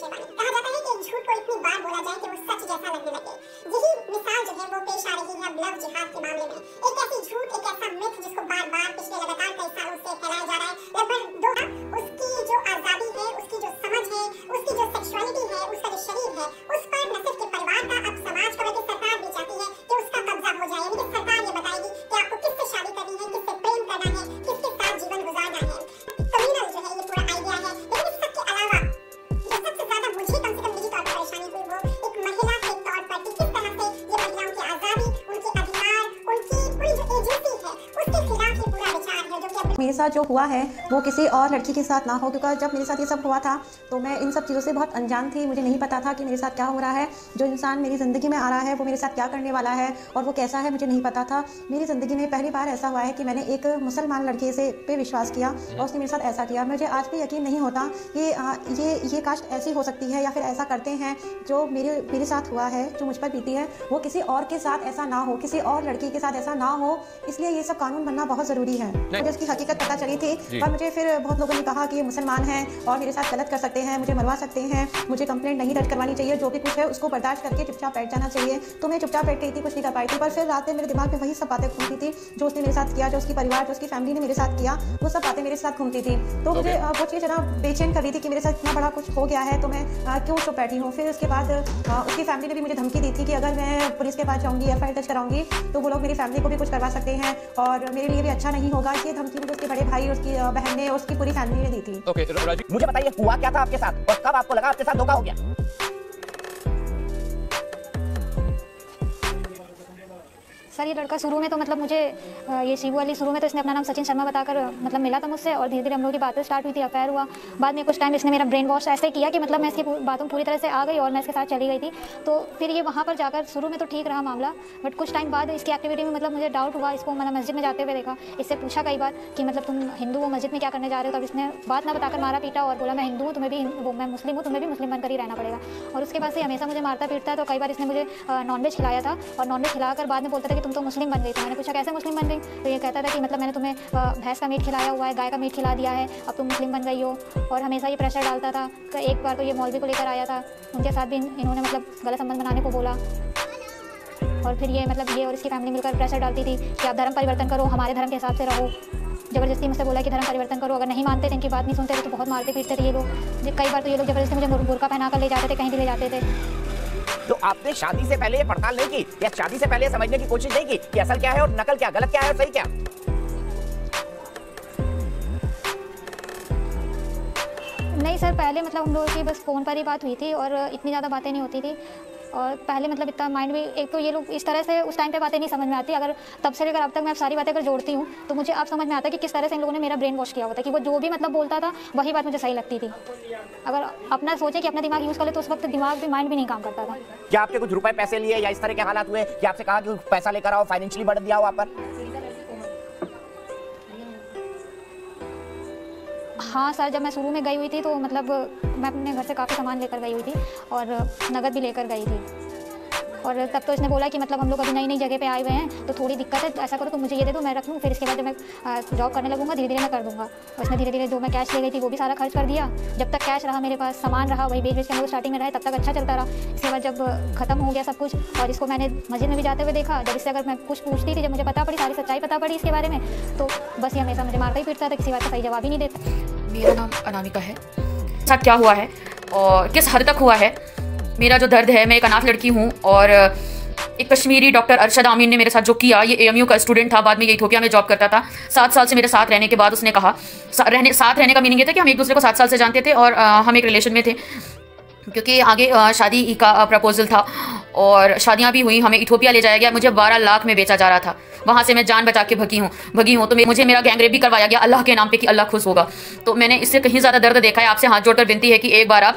शेरवानी। कहा जाता है कि एक झूठ को इतनी बार बोला जाए कि वो सच जैसा लगने लगे। यही मिसाल जो है वो पेश आ रही है अब लव जिहाद के मामले में। एक ऐसी झूठ, एक ऐसा मिथ जिसको बार बार पिछले लगातार कई सालों से फैलाया जा रहा है। लगभग उसकी जो आजादी है, उसकी जो समझ है, उसकी जो सेक्सुअलिटी है, उसका जो शरीर है, उस पर न सिर्फ के परिवार का, अब समाज का, बल्कि सरकार भी चाहती है कि उसका कब्जा हो जाए। यानी कि सरकार ये बताएगी कि आपको किससे शादी करनी है, किससे प्रेम करना है, किसके साथ जीवन गुजारना है। कम्युनल जो है ये पूरा आइडिया है। लेकिन इस सबके अलावा जो सबसे ज्यादा मुझे कम से कम निजी तौर पर परेशानी हुई वो एक महिला के तौर पर कि किस तरह से ये महिलाओं की आजादी, उनके अधिकार, उनकी पूरी जो एजेंसी है उसके खिलाफ ये पूरा विचार है। जो कि मेरे साथ जो हुआ है वो किसी और लड़की के साथ ना हो, क्योंकि जब मेरे साथ ये सब हुआ था तो मैं इन सब चीज़ों से बहुत अनजान थी। मुझे नहीं पता था कि मेरे साथ क्या हो रहा है, जो इंसान मेरी ज़िंदगी में आ रहा है वो मेरे साथ क्या करने वाला है और वो कैसा है, मुझे नहीं पता था। मेरी ज़िंदगी में पहली बार ऐसा हुआ है कि मैंने एक मुसलमान लड़के पे विश्वास किया और उसने मेरे साथ ऐसा किया। मुझे आज भी यकीन नहीं होता कि ये कास्ट ऐसी हो सकती है या फिर ऐसा करते हैं। जो मेरे साथ हुआ है, जो मुझ पर बीती है, वो किसी और के साथ ऐसा ना हो, किसी और लड़की के साथ ऐसा ना हो। इसलिए ये सब कानून बनना बहुत ज़रूरी है। मुझे उसकी हकीकत पता चली थी, पर मुझे फिर बहुत लोगों ने कहा कि ये मुसलमान हैं और मेरे साथ गलत कर सकते हैं, मुझे मरवा सकते हैं, मुझे कंप्लेंट नहीं दर्ज करवानी चाहिए, जो भी कुछ है उसको बर्दाश्त करके चुपचाप बैठ जाना चाहिए। तो मैं चुपचाप बैठ गई थी, कुछ नहीं कर पाई थी। पर फिर रात में मेरे दिमाग में वही सब बातें घूमती थी जो उसने मेरे साथ किया, जो उसकी परिवार, जो उसकी फैमिली ने मेरे साथ किया, वो सब बातें मेरे साथ घूमती थी। तो मुझे वो चीज़ ना बेचैन कर रही थी कि मेरे साथ इतना बड़ा कुछ हो गया है तो मैं क्यों चुप बैठी हूँ। फिर उसके बाद उसकी फैमिली ने भी मुझे धमकी दी थी कि अगर मैं पुलिस के पास जाऊँगी, FIR दर्ज कराऊंगी तो वो लोग मेरी फैमिली को भी कुछ करवा सकते हैं और मेरे लिए भी अच्छा नहीं होगा। ये धमकी मुझे उसके बड़े भाई, उसकी बहन ने, उसकी पूरी फैमिली ने दी थी। मुझे बताइए हुआ क्या था आपके साथ और कब आपको लगा आपके साथ धोखा हो गया? सर ये लड़का शुरू में तो मतलब मुझे ये शिवू वाली शुरू में तो इसने अपना नाम सचिन शर्मा बताकर मतलब मिला था मुझसे और धीरे धीरे हम लोग की बातें स्टार्ट हुई थी, अफेयर हुआ। बाद में कुछ टाइम इसने मेरा ब्रेन वॉश ऐसे किया कि मतलब मैं इसकी बातों पूरी तरह से आ गई और मैं इसके साथ चली गई थी। तो फिर ये वहाँ पर जाकर शुरू में तो ठीक रहा मामला, बट कुछ टाइम बाद इसकी एक्टिविटी में मतलब मुझे डाउट हुआ। इसको मतलब मस्जिद में जाते हुए देखा, इससे पूछा कई बार कि मतलब तुम हिंदू हो, मस्जिद में क्या करने जा रहे हो। तब इसने बात ना बताकर मारा पीटा और बोला मैं हिंदू हूँ, तुम्हें भी मैं मुस्लिम हूँ, तुम्हें भी मुस्लिम बनकर ही रहना पड़ेगा। और उसके बाद से हमेशा मुझे मारता पीटता है। तो कई बार इसने मुझे नॉनवेज खिलाया था और नॉनवेज खिलाकर बाद में बोलता था कि तुम तो मुस्लिम बन गई। मैंने पूछा कैसे मुस्लिम बन गई, तो ये कहता था कि मतलब मैंने तुम्हें भैंस का मीट खिलाया हुआ है, गाय का मीट खिला दिया है, अब तुम मुस्लिम बन गई हो। और हमेशा ये प्रेशर डालता था। एक बार तो ये मौलवी को लेकर आया था, उनके साथ भी इन्होंने मतलब गलत संबंध बनाने को बोला। और फिर ये मतलब ये और इसकी फैमिली मिलकर प्रेशर डालती थी कि आप धर्म परिवर्तन करो, हमारे धर्म के हिसाब से रहो। ज़बरदस्ती मुझसे बोला कि धर्म परिवर्तन करो, अगर नहीं मानते थे, इनकी बात नहीं सुनते थे तो बहुत मारते पीटते थे ये लोग। कई बार तो ये लोग ज़बरदस्ती मुझे बुर्का पहना कर ले जाते थे, कहीं भी ले जाते थे। तो आपने शादी से पहले ये पड़ताल नहीं की या शादी से पहले समझने की कोशिश नहीं की कि असल क्या है और नकल क्या, गलत क्या है और सही क्या? नहीं सर, पहले मतलब हम लोगों की बस फ़ोन पर ही बात हुई थी और इतनी ज़्यादा बातें नहीं होती थी। और पहले मतलब इतना माइंड भी, एक तो ये लोग इस तरह से उस टाइम पे बातें नहीं समझ में आती। अगर तब से लेकर अब तक मैं सारी बातें अगर जोड़ती हूँ तो मुझे अब समझ में आता है कि किस तरह से इन लोगों ने मेरा ब्रेन वॉश किया होता है कि वो जो भी मतलब बोलता था वही बात मुझे सही लगती थी। अगर अपना सोचे कि अपना दिमाग यूज़ कर ले तो उस वक्त दिमाग भी, माइंड भी नहीं काम करता था। क्या आपके कुछ रुपए पैसे लिए या इस तरह के हालात हुए कि आपसे कहा कि पैसा लेकर आओ, फाइनेंशियली बर्डन दिया हो आप पर? हाँ सर, जब मैं शुरू में गई हुई थी तो मतलब मैं अपने घर से काफ़ी सामान लेकर गई हुई थी और नकद भी लेकर गई थी। और तब तो इसने बोला कि मतलब हम लोग अभी नई नई जगह पे आए हुए हैं तो थोड़ी दिक्कत है, ऐसा करो तो मुझे ये दे दो, मैं रख लूँ, फिर इसके बाद जब मैं जॉब करने लगूंगा धीरे धीरे मैं कर दूंगा। और इसने धीरे धीरे जो मैं कैश ले गई थी वो भी सारा खर्च कर दिया। जब तक कैश रहा मेरे पास, सामान रहा, वही बेच के हम लोग स्टार्टिंग में रहे, तब तक अच्छा चलता रहा। इसके बाद जब खत्म हो गया सब कुछ और इसको मैंने मस्जिद में भी जाते हुए देखा, जब इससे अगर मैं कुछ पूछती थी, जब मुझे पता पड़ी, सारी सच्चाई पता पड़ी इसके बारे में, तो बस ये हमेशा मुझे मारता ही पीटता था, किसी बात का सही जवाब ही नहीं देता। मेरा नाम अनामिका है। साथ क्या हुआ है और किस हद तक हुआ है, मेरा जो दर्द है, मैं एक अनाथ लड़की हूँ और एक कश्मीरी डॉक्टर अरशद आमीन ने मेरे साथ जो किया, ये AMU का स्टूडेंट था, बाद में ये इथोपिया में जॉब करता था। 7 साल से मेरे साथ रहने के बाद उसने कहा, साथ रहने का मीनिंग ये था कि हम एक दूसरे को 7 साल से जानते थे और हम एक रिलेशन में थे, क्योंकि आगे शादी का प्रपोजल था और शादियां भी हुई। हमें इथोपिया ले जाया गया, मुझे 12 लाख में बेचा जा रहा था। वहाँ से मैं जान बचा के भगी हूँ। तो मुझे मेरा गैंगरेप भी करवाया गया अल्लाह के नाम पे कि अल्लाह खुश होगा। तो मैंने इससे कहीं ज़्यादा दर्द देखा है। आपसे हाथ जोड़कर विनती है कि एक बार आप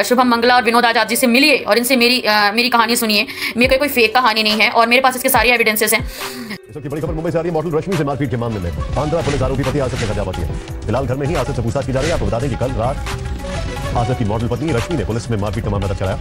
शुभम मंगला और विनोद आजाद जी से मिलिए और इनसे मेरी कहानी सुनिए। मेरे कोई फेक कहानी नहीं है और मेरे पास इसके सारे एविडेंसेस हैं। सबकी बड़ी खबर मुंबई से आ रही है। मॉडल रश्मि से मारपीट के मामले में 15 पुलिस आरोपी पति आसिफ ने कब्जा किया। फिलहाल घर में ही आसिफ से पूछताछ की जा रही है। आपको बता दें कि कल रात आसिफ की मॉडल पत्नी रश्मि ने पुलिस में मारपीट का मामला दर्ज कराया।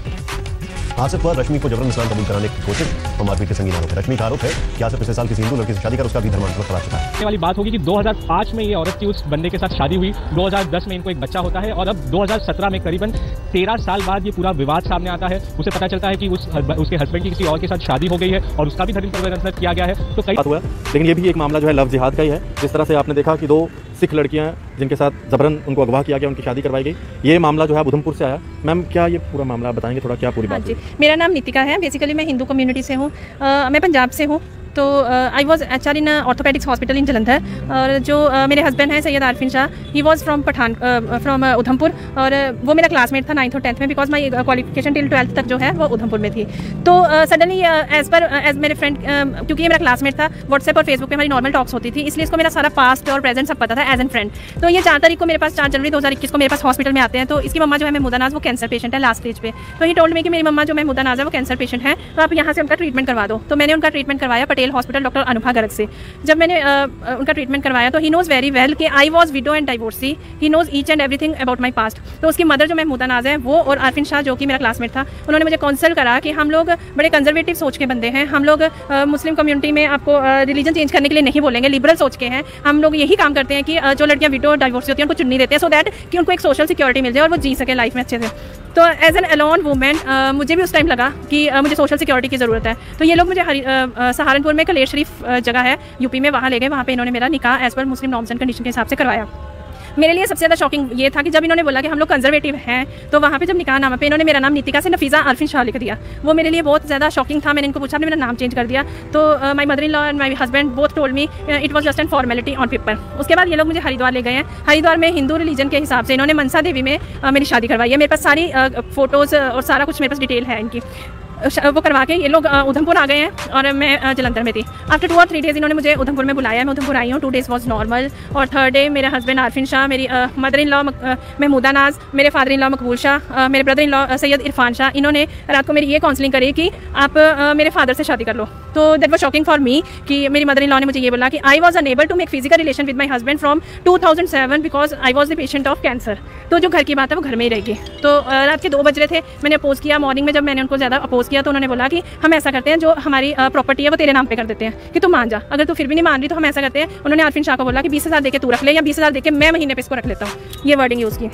आसिफ पर रश्मि को जबरन इस्लाम कबूल कराने की कोशिश और मारपीट के संगीन आरोप है। रश्मि का आरोप है कि आसिफ पिछले साल किसी हिंदू लड़की से शादी कर उसका भी धर्मांतरण करा चुका है। वाली बात होगी कि 2005 में ये औरत की उस बंदे के साथ शादी हुई, 2010 में इनको एक बच्चा होता है और अब 2017 में करीबन 13 साल बाद ये पूरा विवाद सामने आता है। उसे पता चलता है कि उसके हस्बैंड की किसी और के साथ शादी हो गई है और उसका भी धर्म परिवर्तन किया गया है। तो कई बात हुआ, लेकिन ये भी एक मामला जो है लव जिहाद का ही है। जिस तरह से आपने देखा कि 2 सिख लड़कियां जिनके साथ जबरन उनको अगवा किया गया, उनकी शादी करवाई गई। ये मामला जो है उधमपुर से आया। मैम, क्या ये पूरा मामला बताएंगे थोड़ा, क्या पूरी बात? जी, मेरा नाम नितिका है। बेसिकली मैं हिंदू कम्युनिटी से हूँ। मैं पंजाब से हूँ। तो I was HR in orthopaedics hospital in Jalandhar. और जो मेरे हस्बैंड हैं Syed Arfin Shah, he was from Udhampur. और वो मेरा क्लासमेट था 9th और 10th में, because my qualification till 12th तक जो है वो उधमपुर में थी। तो सडनली एज मेरे फ्रेंड, क्योंकि ये मेरा क्लासमेट था, व्हाट्सएप और फेसबुक पे हमारी नॉर्मल टॉक्स होती थी, इसलिए इसको मेरा सारा पास्ट और प्रेजेंट सब पता था एज एन फ्रेंड। तो ये 4 तारीख को मेरे पास 4 जनवरी 2021 को मेरे पास हॉस्पिटल में आते हैं। तो इसकी मम्मा जो है महमूदा नाज, वो कैंसर पेशेंट है लास्ट स्टेज पे। तो ही टोल्ड मी कि मेरी मम्मा जो महमूदा नाज है वो कैंसर पेशेंट है, तो आप यहाँ से उनका ट्रीटमेंट करवा दो। तो मैंने उनका ट्रीटमेंट करवाया पटेल हॉस्पिटल डॉक्टर अनुभा गर्ग से। जब मैंने उनका ट्रीटमेंट करवाया तो ही नोज़ वेरी वेल कि I was window and divorcee. He knows each and everything about my past. तो उसकी मदर जो महमूदा नाज है वो और आरफिन शाह जो कि मेरा क्लासमेट था, उन्होंने मुझे काउंसल करा कि हम लोग बड़े कंजर्वेटिव सोच के बंदे हैं, हम लोग मुस्लिम कम्युनिटी में आपको रिलीजन चेंज करने के लिए नहीं बोलेंगे, लिबरल सोच के हैं। हम लोग यही काम करते हैं कि जो लड़कियां विडो डाइवोर्सी होती हैं उनको चुन्नी देते हैं, सो दैट कि उनको एक सोशल सिक्योरिटी मिल जाए और वो जी सके लाइफ में अच्छे से। तो एज एन अलोन वुमेन मुझे भी उस टाइम लगा कि मुझे सोशल सिक्योरिटी की ज़रूरत है। तो ये लोग मुझे सहारनपुर में कलेर शरीफ जगह है यूपी में, वहाँ ले गए। वहाँ पे इन्होंने मेरा निकाह as per Muslim norms and condition के हिसाब से करवाया। मेरे लिए सबसे ज़्यादा शॉकिंग ये था कि जब इन्होंने बोला कि हम लोग कंजर्वेटिव हैं, तो वहाँ पे जब निकाह नामा पे इन्होंने मेरा नाम नितिका से नफीज़ा आरफिन शाह लिख दिया। वो मेरे लिए बहुत ज़्यादा शॉकिंग था। मैंने इनको पूछा, आपने मेरा नाम चेंज कर दिया? तो my mother in law and my husband both told me it was just an formality on paper. उसके बाद ये लोग मुझे हरिद्वार ले गए हैं। हरिद्वार में हिंदू रिलीजन के हिसाब से इन्होंने मनसा देवी में मेरी शादी करवाई है। मेरे पास सारी फ़ोटोज़ और सारा कुछ मेरे पास डिटेल है इनकी। वो करवा के ये लोग उधमपुर आ गए हैं और मैं जलंधर में थी। आफ्टर 2 और 3 डेज़ इन्होंने मुझे उधमपुर में बुलाया। मैं उधमपुर आई हूँ। 2 डेज़ वॉज नॉर्मल। और 3rd डे मेरे हस्बैंड आरफिन शाह, मेरी मदर इन लॉ महमूदा नाज, मेरे फादर इन लॉ मकबूल शाह, मेरे brother in law Syed Irfan Shah, इन्होंने रात को मेरी ये काउंसलिंग करी कि आप मेरे फादर से शादी कर लो। तो that was shocking for me कि मेरी मदर इन लॉ ने मुझे ये बोला कि I was unable to make physical relation with my husband from 2007 because I was the patient of cancer. तो जो घर की बात है वो घर में ही रहेगी। तो रात के 2 बज रहे थे, मैंने अपोज किया। मॉर्निंग में जब मैंने उनको ज़्यादा अपोज किया तो उन्होंने बोला कि हम ऐसा करते हैं, जो हमारी प्रॉपर्टी है वो तेरे नाम पे कर देते हैं कि तू मान जा, अगर तू फिर भी नहीं मान रही तो हम ऐसा करते हैं। उन्होंने आरफिन शाह को बोला कि 20,000 देके तू रख ले या 20,000 देके मैं महीने पे इसको रख लेता हूँ। ये वर्डिंग यूज़ की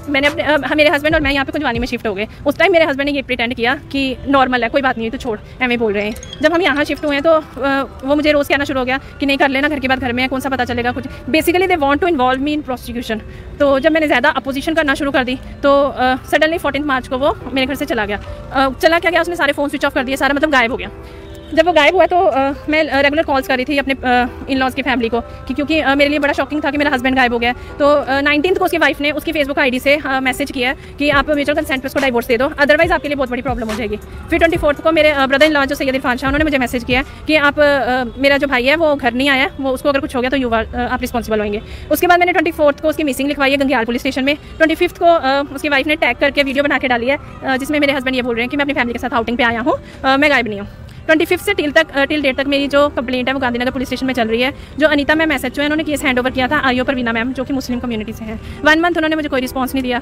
मैंने अपने। मेरे हस्बैंड और मैं यहाँ पे कुंजवानी में शिफ्ट हो गए। उस टाइम मेरे हस्बैंड ने ये प्रिटेंड किया कि नॉर्मल है, कोई बात नहीं है, तो छोड़, एम बोल रहे हैं। जब हम यहाँ शिफ्ट हुए हैं तो वो मुझे रोज़ कहना शुरू हो गया कि नहीं कर लेना, घर की बात घर में है, कौन सा पता चलेगा कुछ। Basically they want to involve me in prostitution. तो जब मैंने ज़्यादा अपोजिशन करना शुरू कर दी तो सडनली 14 मार्च को वो मेरे घर से चला गया। चला क्या गया, उसने सारे फ़ोन स्विच ऑफ कर दिए, सारा मतलब गायब हो गया। जब वो गायब हुआ तो मैं रेगुलर कॉल्स कर रही थी अपने इन लॉज की फैमिली को कि क्योंकि मेरे लिए बड़ा शॉकिंग था कि मेरा हस्बैंड गायब हो गया। तो 19th को उसकी वाइफ ने उसकी फेसबुक आईडी से मैसेज किया कि आप म्यूचुअल कंसेंट पे उसको डाइवोर्स दे दो, अदरवाइज आपके लिए बहुत बड़ी प्रॉब्लम हो जाएगी। फिर 24th को मेरे ब्रदर इन लॉ जो सैयद इरफान शाह, उन्होंने मुझे मैसेज किया कि आप मेरा जो भाई है वो घर नहीं आया, वो उसको अगर कुछ हो गया तो आप रिस्पॉन्सिबल होंगे। उसके बाद मैंने 24th को उसकी मिसिंग लिखवाई है गंग्याल पुलिस स्टेशन में। 25th को उसकी वाइफ ने टैग करके वीडियो बना के डाली है जिसमें मेरे हस्बैंड ये बोल रहे हैं कि मैं अपनी फैमिली के साथ आउटिंग पे आया हूँ, मैं गायब नहीं हूँ। 25th से टिल डेट तक मेरी जो कंप्लेंट है वो गांधीनगर पुलिस स्टेशन में चल रही है। जो अनीता मैम एसएचओ है, उन्होंने केस हैंड ओवर किया था आईओ परवीना मैम जो कि मुस्लिम कम्युनिटी से हैं। 1 मंथ उन्होंने मुझे कोई रिस्पांस नहीं दिया।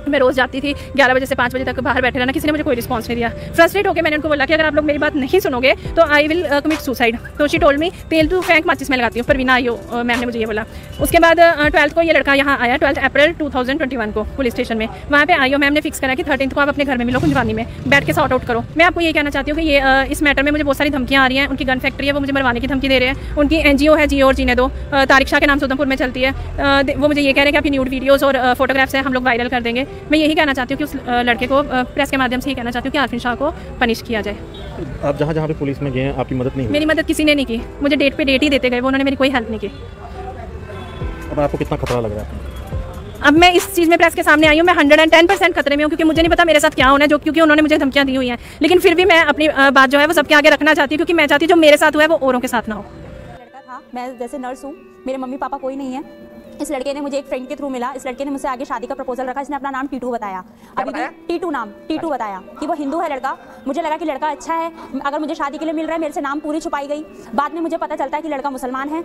मैं रोज़ जाती थी 11 बजे से 5 बजे तक बाहर बैठे रहना, किसी ने मुझे कोई रिस्पांस नहीं दिया। फ्रस्ट्रेट होकर मैंने उनको बोला कि अगर आप लोग मेरी बात नहीं सुनोगे तो आई विल कमिट सुसाइड। तो शी टोल्ड मी तेल तू फेंक माचिस में लगाती हूँ, परवीना आईओ मैम ने मुझे ये बोला। उसके बाद 12th को ये लड़का यहाँ आया, 12 अप्रैल 2021 को पुलिस स्टेशन में। वहाँ पे आईओ मैम ने फिक्स करा कि 13th को आप अपने घर में मिलो, कुंजवानी में बैठ के सॉर्ट आउट करो। मैं आपको ये कहना चाहती हूँ कि ये इस मैटर में मुझे बहुत सारी धमकियाँ आ रही हैं। उनकी गन फैक्ट्री है, वो मुझे मरवाने की धमकी दे रहे हैं। उनकी NGO है जियो और जीने दो, तारिक शाह के नाम से उधमपुर में चलती है। वो मुझे ये कह रहे हैं कि आपकी न्यूड वीडियोज़ और फोटोग्राफ्स हैं, हम लोग वायरल कर देंगे। मैं यही कहना चाहती हूँ कि उस लड़के को प्रेस के माध्यम से ही कहना चाहती हूँ कि आरफिन शाह को पनिश किया जाए। आप जहाँ पे पुलिस में गए हैं आपकी मदद नहीं हुई? मेरी मदद किसी ने नहीं की, मुझे डेट पे डेट ही देते गए, वो उन्होंने मेरी कोई हेल्प नहीं की। अब आपको कितना खतरा लग रहा है? अब मैं इस चीज़ में प्रेस के सामने आई हूँ, मैं 110% खतरे में हूँ क्योंकि मुझे नहीं पता मेरे साथ क्या होना है, जो क्योंकि उन्होंने मुझे धमकियाँ दी हुई हैं। लेकिन फिर भी मैं अपनी बात जो है वो सबके आगे रखना चाहती हूँ क्योंकि मैं चाहती हूँ जो मेरे साथ हुआ है वो औरों के साथ ना हो। लड़का था, मैं जैसे नर्स हूँ, मेरे मम्मी पापा कोई नहीं है। इस लड़के ने मुझे एक फ्रेंड के थ्रू मिला, इस लड़के ने मुझसे आगे शादी का प्रपोजल रखा। इसने अपना नाम टीटू बताया, अभी भी टीटू बताया कि वो हिंदू है लड़का। मुझे लगा कि लड़का अच्छा है, अगर मुझे शादी के लिए मिल रहा है, मेरे से नाम पूरी छुपाई गई। बाद में मुझे पता चलता है कि लड़का मुसलमान है।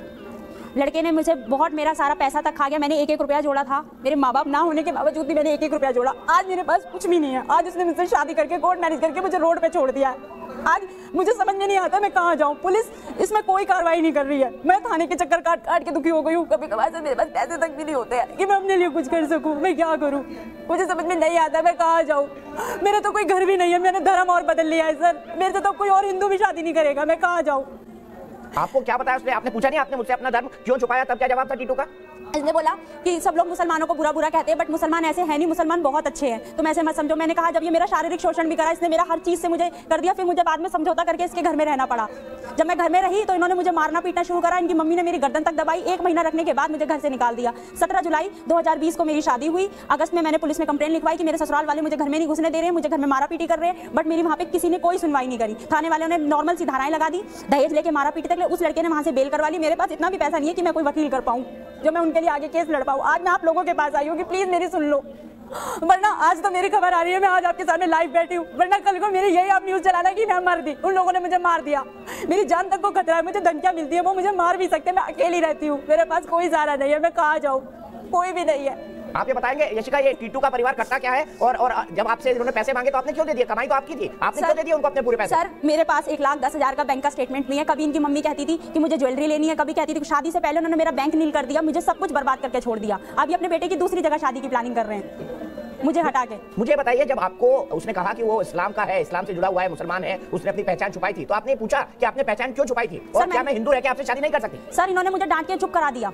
लड़के ने मुझे बहुत मेरा सारा पैसा तक खा गया। मैंने 1-1 रुपया जोड़ा था, मेरे माँ बाप ना होने के बावजूद भी मैंने 1-1 रुपया जोड़ा। आज मेरे पास कुछ भी नहीं है। आज उसने मुझसे शादी करके कोर्ट मैरिज करके मुझे रोड पे छोड़ दिया है। आज मुझे समझ में नहीं आता मैं कहाँ जाऊँ। पुलिस इसमें कोई कार्रवाई नहीं कर रही है। मैं थाने के चक्कर काट काट के दुखी हो गई हूँ। कभी कभार से मेरे पास पैसे तक भी नहीं होते हैं कि मैं अपने लिए कुछ कर सकूँ। मैं क्या करूँ, मुझे समझ में नहीं आता मैं कहाँ जाऊँ। मेरे तो कोई घर भी नहीं है, मैंने धर्म और बदल लिया है सर। मेरे से तो कोई और हिंदू भी शादी नहीं करेगा, मैं कहाँ जाऊँ। आपको क्या बताया उसने? आपने पूछा नहीं आपने मुझसे अपना धर्म क्यों छुपाया? तब क्या जवाब था टीटू का? इसने बोला कि सब लोग मुसलमानों को बुरा बुरा कहते हैं, बट मुसलमान ऐसे हैं नहीं, मुसलमान बहुत अच्छे हैं, तुम ऐसे मत समझो। मैंने कहा जब ये मेरा शारीरिक शोषण भी करा, इसने मेरा हर चीज़ से मुझे कर दिया, फिर मुझे बाद में समझौता करके इसके घर में रहना पड़ा। जब मैं घर में रही तो इन्होंने मुझे मारना पीटना शुरू करा। इनकी मम्मी ने मेरी गर्दन तक दबाई। 1 महीना रखने के बाद मुझे घर से निकाल दिया। 17 जुलाई 2020 को मेरी शादी हुई। अगस्त में मैंने पुलिस में कंप्लेंट लिखवाई कि मेरे ससुराल वाले मुझे घर में नहीं घुसने दे रहे हैं, मुझे घर में मारा पीटी कर रहे हैं, बट मेरी वहाँ पे किसी ने कोई सुनवाई नहीं करी। थाने वालों ने नॉर्मल सी धाराएं लगा दी, दहेज लेके मारा पीटी तक। उस लड़के ने वहाँ से बेल करवा ली। मेरे पास इतना भी पैसा नहीं है कि मैं कोई वकील कर पाऊँ जो मैं उनके लिए आगे केस लड़ पाऊँ। आज मैं आप लोगों के पास आई हूँ कि प्लीज मेरी सुन लो, वरना आज तो मेरी खबर आ रही है, मैं आज आपके सामने लाइव बैठी हूँ, वरना कल को मेरी यही आप न्यूज चलाना कि मैं मर दी, उन लोगों ने मुझे मार दिया, मेरी जान तक को खतरा है, मुझे धमकियां मिलती है, वो मुझे मार भी सकते हैं। मैं अकेली रहती हूँ, मेरे पास कोई सहारा नहीं है, मैं कहाँ जाऊँ, कोई भी नहीं है। आप ये बताएंगे यशिका, ये टीटू का परिवार करता क्या है? और जब आपसे इन्होंने पैसे मांगे तो आपने क्यों दे दिया? कमाई तो आपकी थी, आपने क्यों दे दिया उनको अपने पूरे पैसे? सर मेरे पास 1,10,000 का बैंक का स्टेटमेंट नहीं है। कभी इनकी मम्मी कहती थी कि मुझे ज्वेलरी लेनी है, कभी कहती थी शादी से पहले उन्होंने मेरा बैंक नील कर दिया, मुझे सब कुछ बर्बाद करके छोड़ दिया। अब ये अपने बेटे की दूसरी जगह शादी की प्लानिंग कर रहे हैं मुझे हटा के। मुझे बताइए, जब आपको उसने कहा कि वो इस्लाम का है, इस्लाम से जुड़ा हुआ है, मुसलमान है, उसने अपनी पहचान छुपाई थी, तो आपने पूछा कि आपने पहचान क्यों छुपाई थी और क्या मैं हिंदू रह के आपसे शादी नहीं कर सकती? सर इन्होंने मुझे डांट के चुप करा दिया।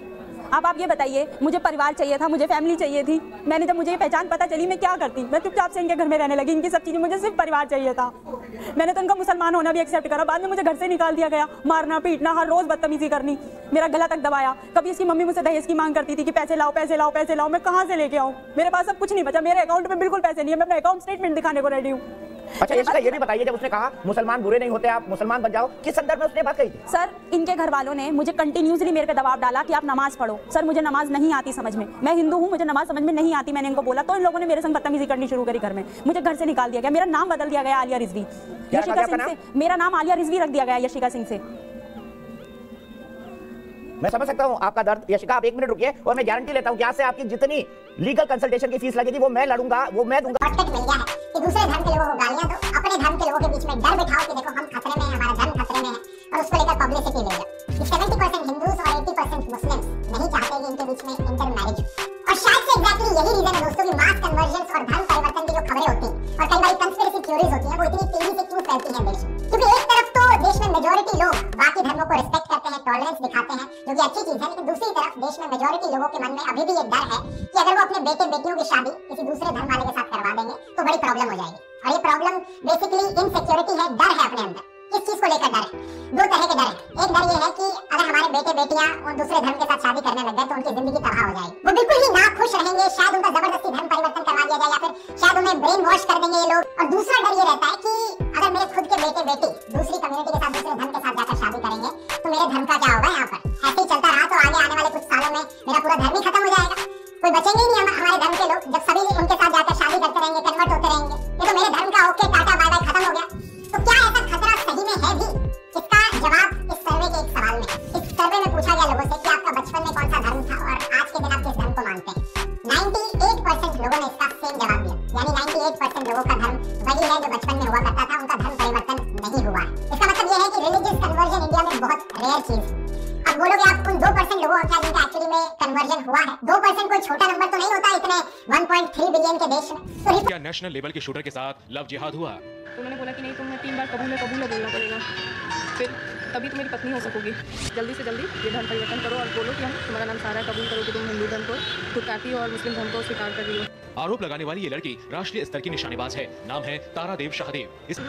अब आप ये बताइए, मुझे परिवार चाहिए था, मुझे फैमिली चाहिए थी। मैंने जब मुझे ये पहचान पता चली मैं क्या करती? मैं चुपचाप से इनके घर में रहने लगी। इनकी सब चीज़ें, मुझे सिर्फ परिवार चाहिए था। मैंने तो इनका मुसलमान होना भी एक्सेप्ट करा, बाद में मुझे घर से निकाल दिया गया, मारना पीटना, हर रोज बदतमीजी करनी, मेरा गला तक दबाया। कभी इसकी मम्मी मुझसे दहेज की मांग करती थी कि पैसे लाओ पैसे लाओ पैसे लाओ। मैं कहाँ से लेके आऊँ? मेरे पास अब कुछ नहीं बचा, मेरे अकाउंट में बिल्कुल पैसे नहीं है। मैं अपना अकाउंट स्टेटमेंट दिखाने को रेडी हूँ। अच्छा यशिका, ये भी बताइए, जब उसने कहा मुसलमान बुरे नहीं होते, आप मुसलमान बन जाओ, किस संदर्भ में उसने बात कही थी? सर इनके घर वालों ने मुझे कंटिन्यूसली मेरे पे दबाव डाला कि आप नमाज पढ़ो। सर मुझे नमाज नहीं आती समझ में, मैं हिंदू हूँ, मुझे नमाज समझ में नहीं आती। मैंने इनको बोला तो इन लोगों ने मेरे संग बदतमीजी करनी शुरू करी घर में, मुझे घर से निकाल दिया गया। मेरा नाम बदल दिया गया आलिया रिजवी, यशिका सिंह से मेरा नाम आलिया रिजवी रख दिया गया यशिका सिंह से। मैं समझ सकता हूँ आपका दर्द। यशिका आप 1 मिनट रुकिए और मैं गारंटी लेता हूँ कि आज से आपकी जितनी लीगल कंसल्टेशन की फीस लगेगी वो मैं लड़ूंगा, वो मैं दूंगा। मिल गया है कि दूसरे धर्म के लोगों को गालियां दो, अपने धर्म के लोगों के बीच में डर बिठाओ कि देखो हम खतरे में हैं, हमारा धर्म खतरे में है, और उसको लेकर पब्लिसिटी ले लो। 70% हिंदूज और 80% मुस्लिम्स नहीं चाहते कि इनके बीच में इंटर मैरिज हो, और शायद से एग्जैक्टली यही रीजन है दोस्तों कि मास कन्वर्जन्स और धर्म परिवर्तन की जो खबरें होती हैं और कई बार कंस्पिरेसी थ्योरीज होती हैं वो इतनी तेजी से क्यों फैलती हैं देश में। क्योंकि एक तरफ तो देश में मेजॉरिटी लोग बाकी धर्मों को रिस्पेक्ट करते हैं, टॉलरेंस दिखाते हैं, जो कि अच्छी चीज है, लेकिन दूसरी तरफ देश में मेजॉरिटी लोगों के मन में अभी भी एक डर है कि अगर वो अपने बेटे बेटियों की शादी किसी दूसरे धर्म वाले के साथ करवा देंगे तो बड़ी प्रॉब्लम हो जाएगी। और ये प्रॉब्लम बेसिकली इनसिक्योरिटी है, डर है अपने अंदर। किस चीज को लेकर डर है? 2 तरह के डर है। एक डर ये है कि अगर हमारे बेटे बेटियां उन दूसरे धर्म के साथ शादी करने लग गए तो उनकी जिंदगी तबाह हो जाएगी, वो बिल्कुल ही ना खुश रहेंगे, शायद उनका जबरदस्ती धर्म परिवर्तन करवा दिया जाए या फिर शायद उन्हें ब्रेन वॉश कर देंगे ये लोग। और दूसरा डर ये रहता है कि अगर मेरे खुद के बेटे बेटी दूसरी कम्युनिटी के साथ दूसरे धर्म के साथ जाकर शादी करेंगे तो मेरे धर्म का क्या होगा? यहाँ पर ऐसे ही चलता रहा तो आगे आने वाले कुछ सालों में मेरा पूरा धर्म ही खत्म हो जाएगा, कोई बचेंगे ही नहीं हमारे धर्म के लोग। जब सभी उनके साथ जाकर शादी करते रहेंगे, कन्वर्ट होते रहेंगे, ये तो मेरे धर्म का ओके टाटा बाय बाय खत्म हो गया। तो क्या ऐसा खतरा सही में है भी? इसका जवाब इस सर्वे के एक सवाल में, इस सर्वे में पूछा गया लोगों से कि आपका बचपन में कौन सा धर्म था और आज के दिन आप किस धर्म को मानते हैं। 98% लोगों ने इसका सेम जवाब दिया, यानी 98% लोगों का धर्म वही है जो बचपन में हुआ करता था, उनका धर्म परिवर्तन नहीं हुआ है। इसका मतलब ये है कि रिलीजियस कन्वर्जन इंडिया में बहुत रेयर चीज है। अब बोलोगे आप उन 2% लोगों का जिनका एक्चुअली में कन्वर्जन हुआ है, 2% कोई छोटा नंबर तो नहीं होता इतने 1.3 बिलियन के देश में। तो क्या नेशनल लेवल के शूटर के साथ लव जिहाद हुआ? तो उन्होंने बोला कि नहीं तुम्हें 3 बार कबूल है बोलना पड़ेगा, फिर तभी तुम मेरी पत्नी हो सकोगी। जल्दी से जल्दी ये धर्म परिवर्तन करो और बोलो कि हम तुम्हारा नाम सारा कबूल करो कि तुम हिंदू धर्म को खुद और मुस्लिम धर्म को स्वीकार कर रही हो। आरोप लगाने वाली ये लड़की राष्ट्रीय स्तर की निशानेबाज है, नाम है तारादेव शाहदेव। इस अब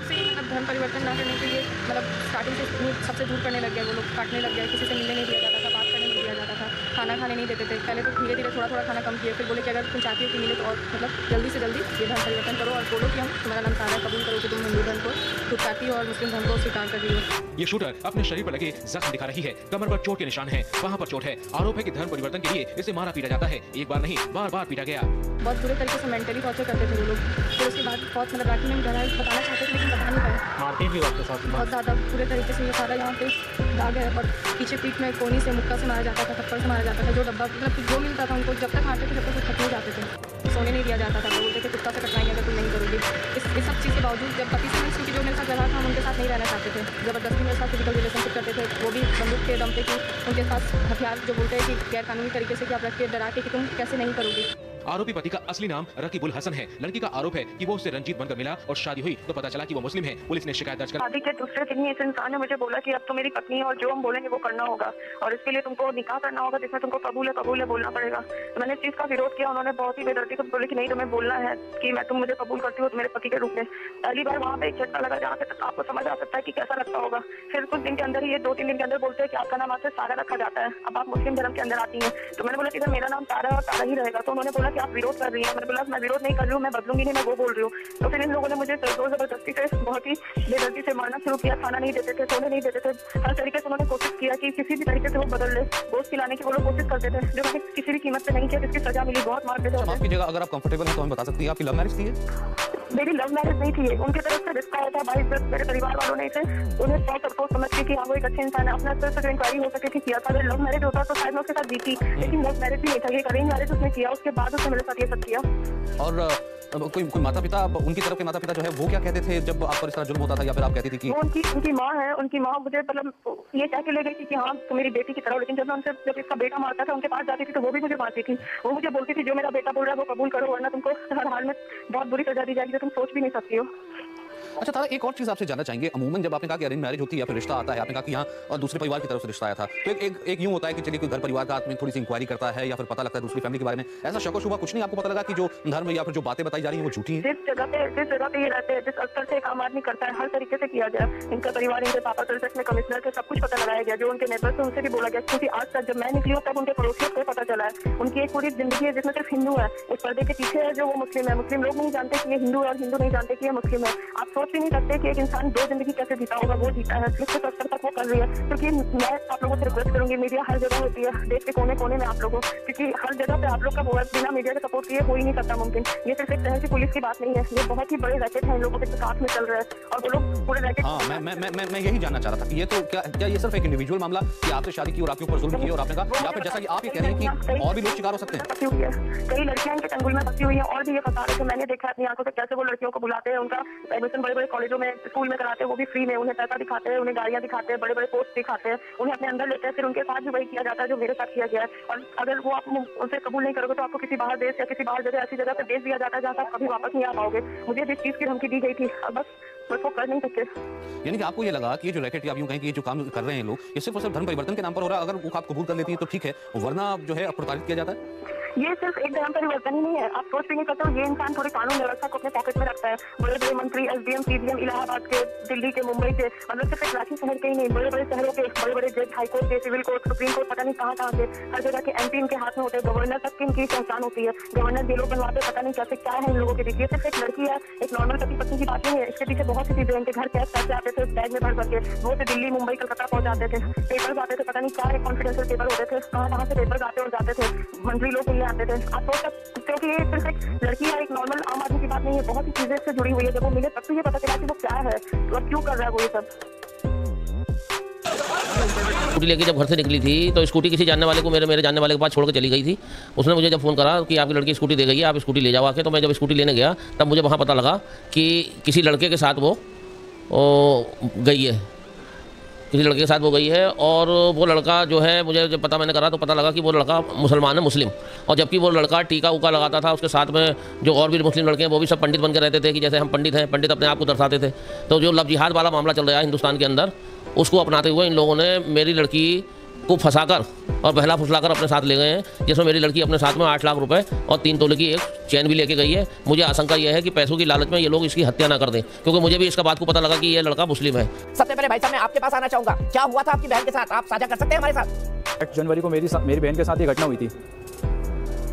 धर्म परिवर्तन ना करने के लिए मतलब स्टार्टिंग से सबसे दूर करने लग गए, वो लोग काटने लग गए, किसी से मिलने नहीं दिया जाता था, बात करने नहीं दिया जाता था, खाना खाना खाने नहीं देते थे। पहले तो धीरे धीरे थोड़ा थोड़ा खाना कम किए, फिर बोले कि अगर तुम चाहती हो कि मिले तो और मतलब जल्दी से जल्दी ये धर्म परिवर्तन करो और बोलो कि हम तुम्हारा नाम सारा कबूल करो कि तुम हिंदू धर्म को छुटकाती हो और मुस्लिम धर्म को स्वीकार कर रही हो। ये शूटर अपने शरीर पर लगे जख्म दिखा रही है, कमर पर चोट के निशान हैं, वहाँ पर चोट है। आरोप है कि धर्म परिवर्तन के लिए इसे मारा पीटा जाता है, एक बार नहीं बार बार पीटा गया। बहुत बुरे तरीके से मेंटली टॉर्चर करते थे वो लोग। फिर उसके बाद बहुत मतलब राखी में गहराई बताना चाहते थे लेकिन बता नहीं पाए। मारते भी वक्त साथ बहुत ज़्यादा बुरे तरीके से ये सारा यहाँ पे दाग है और पीछे पीठ में कोनी से मुक्का से मारा जाता था, थप्पड़ से मारा जाता था। जो डब्बा मतलब जो मिलता था उनको जब तक मारते थे जब तक वो थक नहीं जाते थे। सोने नहीं दिया जाता था, वो बोलते थे कुत्ता से कटवाएंगे अगर तुम नहीं करोगे। इस सब चीज़ के बावजूद जब पति से क्योंकि जो मेरे साथ व्यवहार था हम उनके साथ नहीं रहना चाहते थे, ज़बरदस्ती मेरे साथ फिजिकल रिलेशनशिप करते थे, वो भी बंदूक के दम पे कि उनके पास हथियार जो बोलते हैं कि गैर कानूनी तरीके से कि आप रख के डरा के कि तुम कैसे नहीं करोगे। आरोपी पति का असली नाम रकीबुल हसन है। लड़की का आरोप है कि वो उससे रंजीत बनकर मिला और शादी हुई तो पता चला कि वो मुस्लिम है। पुलिस ने शिकायत दर्ज कर शादी के दूसरे दिन ही इस इंसान ने मुझे बोला कि अब तो मेरी पत्नी है और जो हम बोलेंगे वो करना होगा और इसके लिए तुमको निकाह करना होगा जिसमें तुमको कबूल है बोलना पड़ेगा। तो मैंने इस चीज का विरोध किया। उन्होंने बहुत ही बेदर्दी को बोले कि नहीं तुम्हें बोलना है कि मैं तुम मुझे कबूल करती हो मेरे पति के रूप में। पहली बार वहाँ पे एक झटका लगा जहाँ से आपको समझ आ सकता है कि कैसा लगता होगा। फिर कुछ दिन के अंदर ही ये 2-3 दिन के अंदर बोलते हैं कि आपका नाम आपसे सारा रखा जाता है, अब आप मुस्लिम धर्म के अंदर आती हैं। तो मैंने बोला कि मेरा नाम तारा और तारा ही रहेगा। तो उन्होंने बोला कि आप विरोध कर रही हैं। मैंने बोला मैं विरोध नहीं कर रही हूँ, मैं बदलूंगी नहीं, मैं वो बोल रही हूँ। तो फिर इन लोगों ने मुझे जोर जबरदस्ती से बहुत ही बेदर्दी से मारना शुरू किया। खाना नहीं देते थे, सोने नहीं देते थे, हर तरीके से उन्होंने कोशिश किया कि किसी भी तरीके से वो बदल ले। गोश्त खिलाने की वो लोग कोशिश करते थे जो मैंने किसी भी कीमत पे नहीं किया, जिसकी सजा मिली। बहुत मारते थे। आपकी जगह अगर आप कंफर्टेबल हैं तो हमें बता सकती हैं आपकी लव मैरिज थी? मेरी लव मैरिज नहीं थी, उनकी तरफ से रिश्ता आया था। 22 मेरे परिवार वालों ने इसे उन्हें बहुत अफसोस समझ के कि हाँ वो एक अच्छे इंसान है, अपने स्तर से जो इंक्वायरी हो सके किया था। अगर लव मैरिज होता तो शायद मैं उसके साथ जीती, लेकिन लव मैरिज भी नहीं था, ये अरेंज मैरिज उसने किया। उसके बाद उसने मेरे साथ ये सब किया। और कोई माता पिता, उनकी तरफ के माता पिता जो है वो क्या कहते थे जब आप पर इस तरह जुल्म होता था, या फिर आप कहती थी कि उनकी माँ है, उनकी माँ मुझे मतलब ये कह के ले गई थी कि हाँ तुम मेरी बेटी की तरह। लेकिन जब मैं उनसे जब इसका बेटा मारता था उनके पास जाती थी तो वो भी मुझे मारती थी। वो मुझे बोलती थी जो मेरा बेटा बोल रहा है वो कबूल करो वरना तुमको हर हाल में बहुत बुरी सजा दी जाएगी जो तुम सोच भी नहीं सकती हो। अच्छा तारा, एक और चीज आपसे जानना चाहेंगे। अमूमन जब आपने कहा कि अरेंज मैरिज होती है या फिर रिश्ता आता है, आपने कहा कि यहाँ और दूसरे परिवार की तरफ से रिश्ता आया था, तो एक यूं होता है कि चलिए कोई घर परिवार का आदमी थोड़ी सी इंक्वायरी करता है या फिर पता लगता है दूसरी फैमिली के बारे में। ऐसा शक व शुबा कुछ नहीं आपको पता लगा कि जो धर्म या फिर जो बातें बताई जा रही है वो झूठी है? जिस जगह पे ये रहते हैं, जिस स्तर से काम आदमी करता है, हर तरीके से किया गया। इनका परिवार, इनके पापा कल्चर में कमिश्नर थे, सब कुछ पता लगाया गया। जो उनके नेबर थे उनसे भी बोला गया, क्योंकि आज तक जब मैं निकली हूँ तब उनके पड़ोसियों को पता चला है। उनकी एक पूरी जिंदगी है जिसमें सिर्फ हिंदू है। इस पर्दे के पीछे है जो वो मुस्लिम है। मुस्लिम लोग नहीं जानते कि ये हिंदू है और हिंदू नहीं जानते कि ये मुस्लिम है। आप सोच भी नहीं सकते कि एक इंसान 2 जिंदगी कैसे जीता होगा, वो जीता है। किस स्तर तक वो कर रही है। क्योंकि मैं आप लोगों से रिक्वेस्ट करूंगी, मीडिया हर जगह होती है, देश के कोने कोने में आप लोगों, क्योंकि हर जगह पे आप लोग का बिना मीडिया के सपोर्ट किए हो ही नहीं सकता मुमकिन। ये सिर्फ एक शहर की पुलिस की बात नहीं है, ये बहुत ही बड़े रैकेट हैं इन लोगों के साथ में चल रहे हैं और वो लोग पूरे रैकेट। हाँ, मैं यही जानना चाह रहा था कि ये तो क्या ये सिर्फ एक इंडिविजुअल मामला कि आपसे शादी की और आपके ऊपर जुल्म किया और आपने कहा, या फिर जैसा कि आप ये कह रही हैं कि और भी लोग शिकार हो सकते हैं? कई लड़कियां इनके चंगुल में फंसी हुई हैं और भी ये फंसा रहे थे। मैंने देखा अपनी आंखों से कैसे वो लड़कियों को बुलाते हैं, उनका एडमिशन बड़े बड़े कॉलेजों में, स्कूल में कराते हैं, वो भी फ्री में। उन्हें पैसा दिखाते हैं, उन्हें गाड़ियां दिखाते हैं, बड़े बड़े पोस्ट दिखाते हैं, उन्हें अपने अंदर लेते हैं। फिर उनके साथ भी वही किया जाता है जो मेरे साथ किया गया है। और अगर वो आप उनसे कबूल नहीं करोगे तो आपको किसी बाहर देश या किसी बाहर जगह ऐसी जगह पर भेज दिया जाता है जहाँ आप कभी वापस नहीं आ पाओगे। मुझे जिस चीज की धमकी दी गई थी अब बस वो कर नहीं सकते। यानी कि आपको ये लगा कि ये जो रैकेट, आप यूं कहें कि ये जो काम कर रहे हैं लोग, ये सिर्फ और सिर्फ धर्म परिवर्तन के नाम पर हो रहा है। अगर वो आप कबूल कर लेती है तो ठीक है, वरना जो है प्रताड़ित किया जाता है। ये सिर्फ एक धर्म परिवर्तन ही नहीं है, आप सोच भी नहीं सकते हो। ये इंसान पूरी कानून व्यवस्था को अपने पॉकेट में रखता है। बड़े बड़े मंत्री, एसडीएम, सीडीएम, इलाहाबाद के, दिल्ली के, मुंबई के, मतलब सिर्फ रांची शहर के ही नहीं, बड़े बड़े शहरों के बड़े बड़े जज, हाईकोर्ट के, सिविल कोर्ट, सुप्रीम कोर्ट, पता नहीं कहाँ के, हर जगह के एमपी इनके हाथ में होते हैं। गवर्नर तक की इनकी पहचान होती है। गवर्नर जेलों बनवाते, पता नहीं कैसे क्या है इन लोगों के बीच। ये सिर्फ एक लड़की है, एक नॉर्मल पति पत्नी की बात नहीं है। इसके पीछे बहुत सी चीजें, इनके घर कैश पैसे आते थे बैग में भर करके, वो से दिल्ली, मुंबई, कलकत्ता पहुंचाते थे। पेपर्स आते थे, पता नहीं क्या कॉन्फिडेंशियल पेपर होते थे, कहाँ से पेपर्स आते और जाते थे। मंत्री लोग मिलने आते थे। आप सोच, क्योंकि ये सिर्फ एक लड़की है, एक नॉर्मल आम आदमी की बात नहीं है। बहुत ही चीजें इससे जुड़ी हुई है। जब वो मिले तब तो ये पता चला कि वो क्या है और क्यों कर रहा है वो ये सब। स्कूटी लेके जब घर से निकली थी तो स्कूटी किसी जानने वाले को, मेरे जानने वाले के पास छोड़ के चली गई थी। उसने मुझे जब फ़ोन करा कि आपकी लड़की स्कूटी दे गई है, आप स्कूटी ले जाओ आके। तो मैं जब स्कूटी लेने गया तब मुझे वहाँ पता लगा कि किसी लड़के के साथ वो गई है, किसी लड़के के साथ वो गई है। और वो लड़का जो है, मुझे जब पता मैंने करा तो पता लगा कि वो लड़का मुसलमान है, मुस्लिम। और जबकि वो लड़का टीका उका लगाता था, उसके साथ में जो और भी मुस्लिम लड़के हैं वो भी सब पंडित बन के रहते थे कि जैसे हम पंडित हैं, पंडित अपने आप को दर्शाते थे। तो जो लव जिहाद वाला मामला चल रहा है हिंदुस्तान के अंदर, उसको अपनाते हुए इन लोगों ने मेरी लड़की को फंसाकर और बहला फुसलाकर अपने साथ ले गए हैं, जिसमें मेरी लड़की अपने साथ में 8 लाख रुपए और 3 तोले की एक चैन भी लेके गई है। मुझे आशंका यह है कि पैसों की लालच में ये लोग इसकी हत्या ना कर दें, क्योंकि मुझे भी इसका बात को पता लगा कि ये लड़का मुस्लिम है। सबसे पहले भाई साहब मैं आपके पास आना चाहूंगा, क्या हुआ था आपकी बहन के साथ, आप साझा कर सकते हैं हमारे साथ? 8 जनवरी को मेरी बहन के साथ ये घटना हुई थी।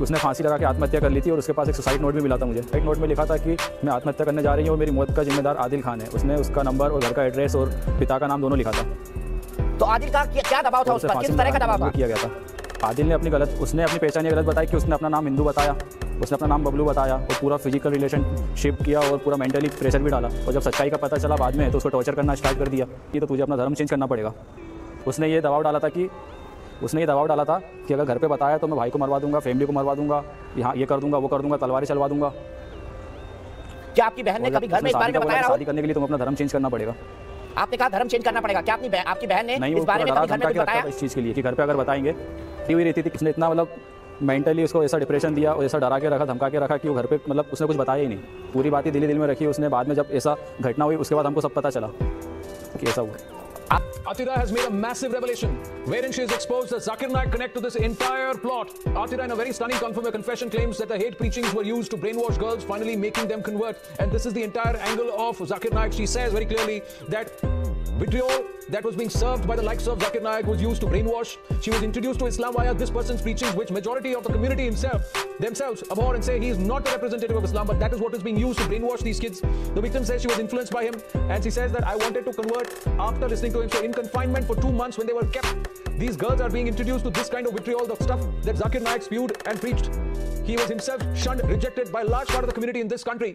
उसने फांसी लगा के आत्महत्या कर ली थी और उसके पास एक सुसाइड नोट भी मिला था मुझे। एक नोट में लिखा था कि मैं आत्महत्या करने जा रही हूँ और मेरी मौत का जिम्मेदार आदिल खान है। उसने उसका नंबर और घर का एड्रेस और पिता का नाम दोनों लिखा था। तो आदिल का क्या दबाव था उस पर? किस तरह का दबाव किया गया था? आदिल ने उसने अपनी पहचान गलत बताई कि उसने अपना नाम हिंदू बताया, उसने अपना नाम बबलू बताया और पूरा फिजिकल रिलेशनशिप किया और पूरा मेंटली प्रेशर भी डाला। और जब सच्चाई का पता चला बाद में तो उसको टॉर्चर करना स्टार्ट कर दिया कि तो तुझे अपना धर्म चेंज करना पड़ेगा। उसने ये दबाव डाला था कि अगर घर पे बताया तो मैं भाई को मरवा दूंगा, फैमिली को मरवा दूंगा, यहाँ ये कर दूंगा, वो कर दूंगा, तलवारें चलवा दूंगा। क्या आपकी बहन ने कभी घर में इस बारे में बताया? शादी करने के लिए तुम्हें अपना धर्म चेंज करना पड़ेगा। आपने कहा धर्म चेंज करना पड़ेगा। क्या आपकी बहन ने इस बारे में कभी घर में कुछ बताया? इस चीज़ के लिए कि घर पे अगर बताएंगे हुई रहती थी। उसने इतना मतलब मेंटली उसको ऐसा डिप्रेशन दिया और ऐसा डरा के रखा, धमका के रखा कि वो घर पे मतलब उसने कुछ बताया ही नहीं। पूरी बात ही दिल में रखी उसने। बाद में जब ऐसा घटना हुई उसके बाद हमको सब पता चला कि ऐसा हुआ। Atira has made a massive revelation wherein she has exposed the Zakir Naik connect to this entire plot. Atira, in a very stunning confession, claims that the hate preachings were used to brainwash girls, finally making them convert. And this is the entire angle of Zakir Naik. She says very clearly that vitriol that was being served by the likes of Zakir Naik was used to brainwash. She was introduced to Islam via this person's preachings, which majority of the community themselves abhor and say he is not the representative of Islam, but that is what is being used to brainwash these kids. The victim says she was influenced by him, and she says that I wanted to convert after listening to him. So in confinement for 2 months when they were kept, these girls are being introduced to this kind of vitriol, the stuff that Zakir Naik spewed and preached. He was himself shunned, rejected by a large part of the community in this country.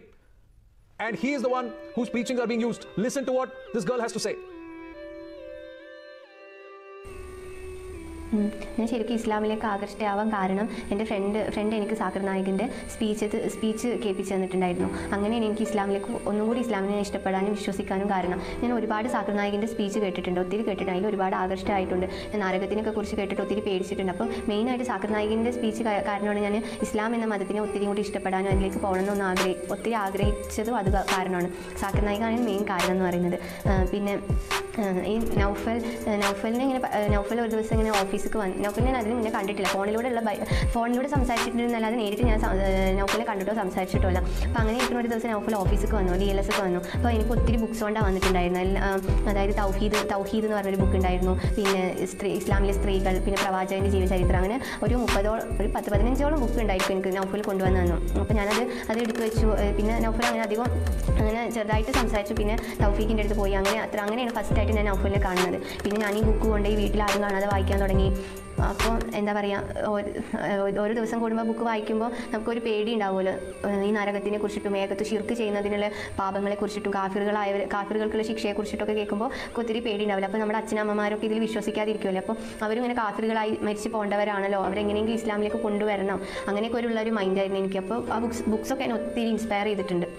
And he is the one whose preachings are being used. Listen to what this girl has to say. ഞാൻ ശരിക്കും ഇസ്ലാമിലേക്ക് ആകർഷിതയാവാൻ കാരണം എൻ്റെ front എനിക്ക് Zakir നായികിൻ്റെ speech കേൾപ്പിച്ച് തന്നിട്ടുണ്ടായിരുന്നു. അങ്ങനെയാണ് എനിക്ക് ഇസ്ലാമിലേക്ക് ഒന്നും കൂടി ഇസ്ലാമിനെ ഇഷ്ടപ്പെടാനും വിശ്വസിക്കാനും കാരണം. ഞാൻ ഒരുപാട് സാക്കിർ നായികിൻ്റെ സ്പീച്ച് കേട്ടിട്ടുണ്ട്, ഒത്തിരി കേട്ടിട്ടുണ്ട്. അതിൽ ഒരുപാട് ആകർഷിതമായിട്ടുണ്ട്. ഞാൻ നരകത്തിനൊക്കെ കുറിച്ച് കേട്ടിട്ട് ഒത്തിരി പേടിച്ചിട്ടുണ്ട്. അപ്പം മെയിനായിട്ട് സാക്കിർ നായികിൻ്റെ സ്പീച്ച് കാരണമാണ് ഞാൻ ഇസ്ലാം എന്ന മതത്തിനെ ഒത്തിരി കൂടി ഇഷ്ടപ്പെടാനും അതിലേക്ക് പോകണമെന്നൊന്ന് ഒത്തിരി ആഗ്രഹിച്ചതും അത് കാരണമാണ്. സാക്കിർ നായികാണ് മെയിൻ കാരണം എന്ന് പറയുന്നത്. പിന്നെ ഈ നൗഫൽ ഒരു ദിവസം ഇങ്ങനെ ഓഫീസിലേക്ക് വന്നു. നൗഫൽ ഞാൻ അതിന് മുന്നേ കണ്ടിട്ടില്ല, ഫോണിലൂടെ സംസാരിച്ചിട്ടുണ്ടെന്നല്ലാതെ നേരിട്ട് ഞാൻ നൗഫലിനെ കണ്ടിട്ടോ സംസാരിച്ചിട്ടോ അല്ല. അപ്പോൾ അങ്ങനെ ഇരിക്കുന്ന ഒരു ദിവസം നൗഫൽ ഓഫീസിലേക്ക് വന്നു, DLS വന്നു. അപ്പോൾ എനിക്ക് ഒത്തിരി ബുക്സ് കൊണ്ടാണ് വന്നിട്ടുണ്ടായിരുന്നത്. അതായത് തൗഹീദ് എന്ന് പറഞ്ഞൊരു ബുക്ക് ഉണ്ടായിരുന്നു, പിന്നെ ഇസ്ലാമിലെ സ്ത്രീകൾ, പിന്നെ പ്രവാചകൻ്റെ ജീവചരിത്രം, അങ്ങനെ ഒരു 10-15ഓളം ബുക്ക് ഉണ്ടായിരിക്കും എനിക്ക് നൗഫൽ കൊണ്ടുവന്ന് തന്നു. അപ്പോൾ ഞാനത് എടുത്ത് വെച്ചു. പിന്നെ നൗഫൽ അങ്ങനെ ചെറുതായിട്ട് സംസാരിച്ചു. പിന്നെ തൗഫീഖിൻ്റെ അടുത്ത് പോയി. അങ്ങനെയാണ് ഫസ്റ്റ് ആയിട്ട് ഞാൻ നൗഫലിനെ കാണുന്നത്. പിന്നെ ഞാൻ ഈ ബുക്ക് കൊണ്ട് ഈ വീട്ടിൽ ആരും കാണാതെ വായിക്കാൻ തുടങ്ങി. അപ്പോൾ എന്താ പറയുക, ഓരോ ദിവസം കൂടുമ്പോൾ ബുക്ക് വായിക്കുമ്പോൾ നമുക്കൊരു പേടി ഉണ്ടാവുമല്ലോ, ഈ നരകത്തിനെ കുറിച്ചിട്ടും ഏകത്ത് ശിർക്ക് ചെയ്യുന്നതിനുള്ള പാപങ്ങളെക്കുറിച്ചിട്ടും കാഫിറുകൾക്കുള്ള ശിക്ഷയെക്കുറിച്ചിട്ടൊക്കെ കേൾക്കുമ്പോൾ ഒത്തിരി പേടി ഉണ്ടാവില്ല. അപ്പോൾ നമ്മുടെ അച്ഛനമ്മമാരൊക്കെ ഇതിൽ വിശ്വസിക്കാതിരിക്കുമല്ലോ. അപ്പോൾ അവരിങ്ങനെ കാഫിറുകളായി മരിച്ചു പോകേണ്ടവരാണല്ലോ, അവരെങ്ങനെയെങ്കിലും ഇസ്ലാമിലേക്ക് കൊണ്ടുവരണം, അങ്ങനെയൊക്കെ ഉള്ളൊരു മൈൻഡായിരുന്നു എനിക്ക്. അപ്പോൾ ആ ബുക്സൊക്കെ എന്നെ ഒത്തിരി ഇൻസ്പയർ ചെയ്തിട്ടുണ്ട്.